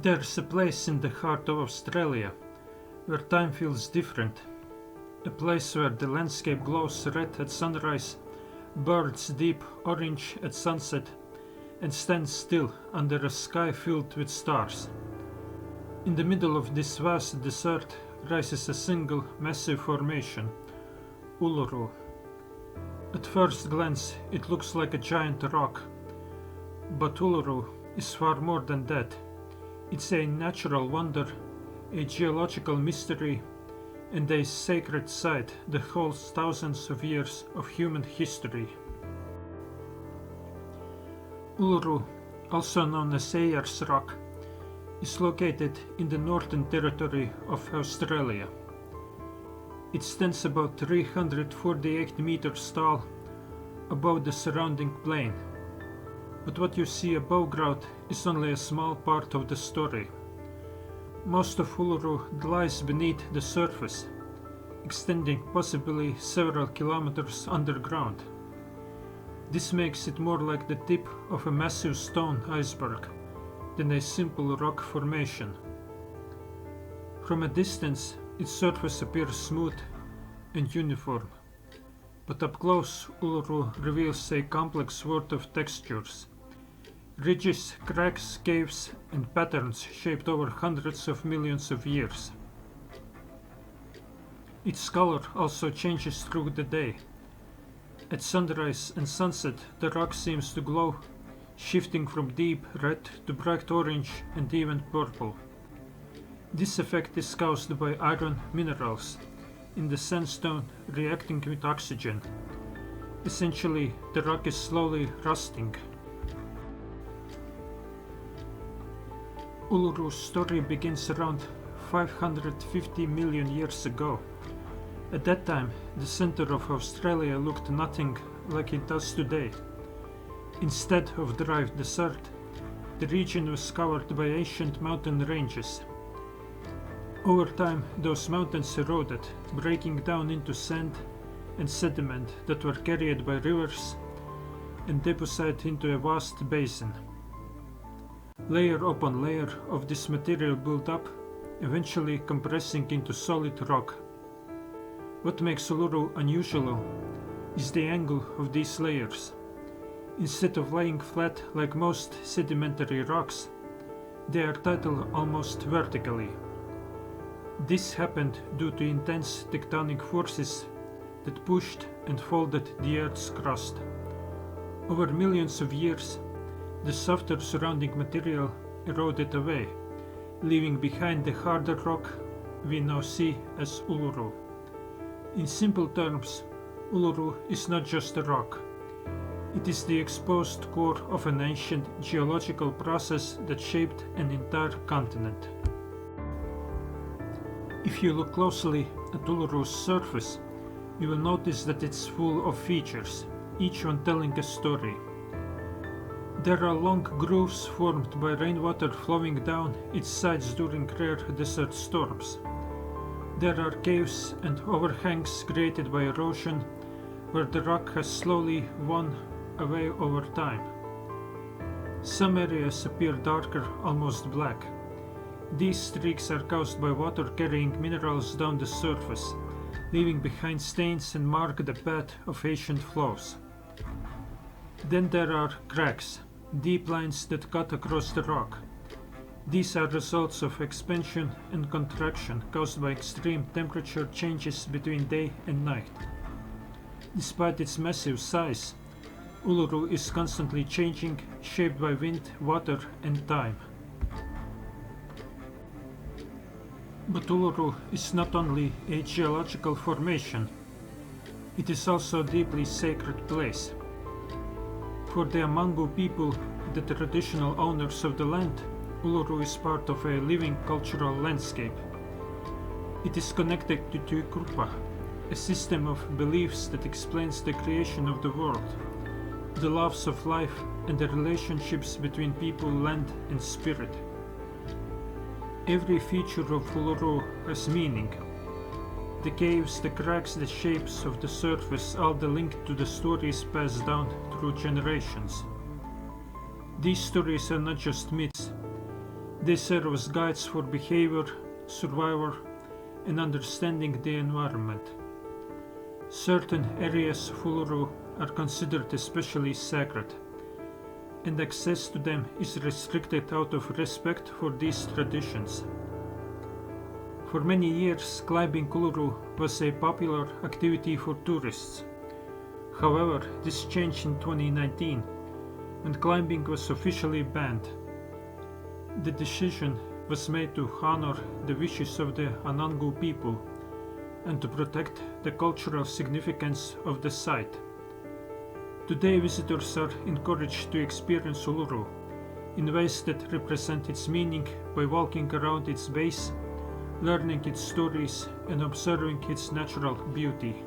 There's a place in the heart of Australia where time feels different. A place where the landscape glows red at sunrise, birds deep orange at sunset, and stands still under a sky filled with stars. In the middle of this vast desert rises a single massive formation, Uluru. At first glance it looks like a giant rock, but Uluru is far more than that. It's a natural wonder, a geological mystery, and a sacred site that holds thousands of years of human history. Uluru, also known as Ayers Rock, is located in the Northern Territory of Australia. It stands about 348 meters tall above the surrounding plain. But what you see above ground is only a small part of the story. Most of Uluru lies beneath the surface, extending possibly several kilometers underground. This makes it more like the tip of a massive stone iceberg than a simple rock formation. From a distance, its surface appears smooth and uniform, but up close Uluru reveals a complex world of textures. Ridges, cracks, caves, and patterns shaped over hundreds of millions of years. Its color also changes through the day. At sunrise and sunset, the rock seems to glow, shifting from deep red to bright orange and even purple. This effect is caused by iron minerals in the sandstone reacting with oxygen. Essentially, the rock is slowly rusting. Uluru's story begins around 550 million years ago. At that time, the center of Australia looked nothing like it does today. Instead of dry desert, the region was covered by ancient mountain ranges. Over time, those mountains eroded, breaking down into sand and sediment that were carried by rivers and deposited into a vast basin. Layer upon layer of this material built up, eventually compressing into solid rock. What makes Uluru unusual is the angle of these layers. Instead of laying flat like most sedimentary rocks, they are titled almost vertically. This happened due to intense tectonic forces that pushed and folded the Earth's crust. Over millions of years, the softer surrounding material eroded away, leaving behind the harder rock we now see as Uluru. In simple terms, Uluru is not just a rock. It is the exposed core of an ancient geological process that shaped an entire continent. If you look closely at Uluru's surface, you will notice that it's full of features, each one telling a story. There are long grooves formed by rainwater flowing down its sides during rare desert storms. There are caves and overhangs created by erosion, where the rock has slowly worn away over time. Some areas appear darker, almost black. These streaks are caused by water carrying minerals down the surface, leaving behind stains and mark the path of ancient flows. Then there are cracks, deep lines that cut across the rock. These are results of expansion and contraction caused by extreme temperature changes between day and night. Despite its massive size, Uluru is constantly changing, shaped by wind, water, and time. But Uluru is not only a geological formation, it is also a deeply sacred place. For the Amangu people, the traditional owners of the land, Uluru is part of a living cultural landscape. It is connected to Tuikupa, a system of beliefs that explains the creation of the world, the laws of life, and the relationships between people, land, and spirit. Every feature of Uluru has meaning. The caves, the cracks, the shapes of the surface, all the link to the stories passed down through generations. These stories are not just myths. They serve as guides for behavior, survival, and understanding the environment. Certain areas of Uluru are considered especially sacred, and access to them is restricted out of respect for these traditions. For many years, climbing Uluru was a popular activity for tourists. However, this changed in 2019, when climbing was officially banned. The decision was made to honor the wishes of the Anangu people and to protect the cultural significance of the site. Today, visitors are encouraged to experience Uluru in ways that represent its meaning by walking around its base, learning its stories, and observing its natural beauty.